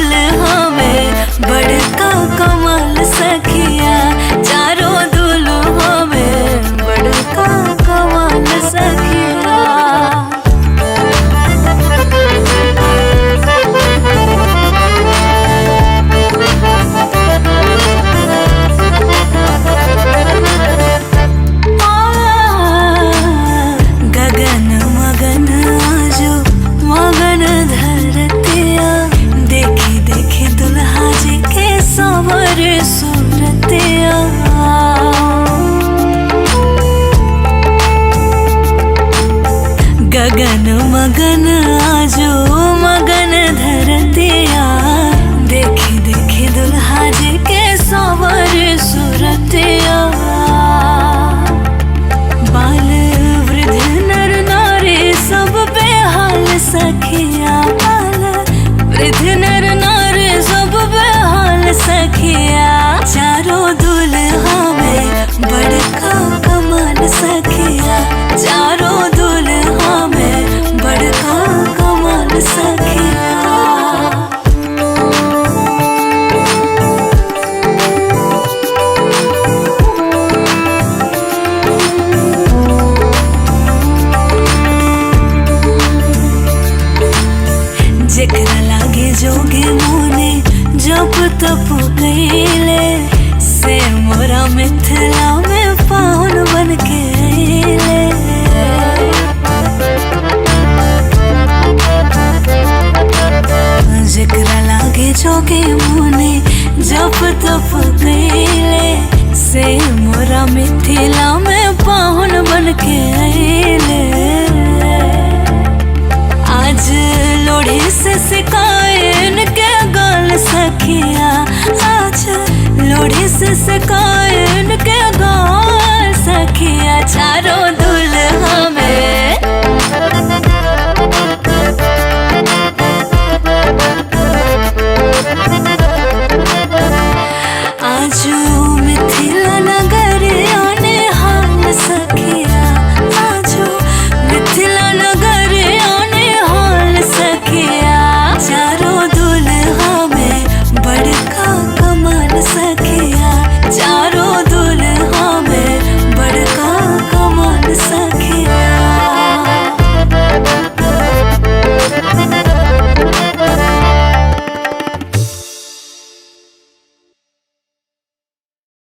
दुल्हा में बड़का कमाल सखिया, चारों दुल्हा में बड़का कमाल सखिया। गगन मगन आजो मगन धरतिया, देखी देखी दुल्हा जी के संवर सूरतिया। गगन मगन आजो मगन धरतिया, देखी देखी दुल्हा जी के संवर सूरतिया। बाल वृद्ध नर नारी सब पे हाल सखिया, बाल वृद्ध नर नारी सब पे हाल सखिया। चारों दुल्हा में बड़का कमाल सखिया, चारों दुल्हा में बड़का कमाल सखिया। जेकरा लागे जोगे मोने जप तप कइले, से मोरा मिथिला में पाहुन बन के अइले। जेकरा लागे जोगे मोने जप तप कइले, से मोरा मिथिला में पाहुन बन के अइले। आज लोढ़ी से सिखाए इनके गाल सखिया, आज लोढ़ी से सिखाए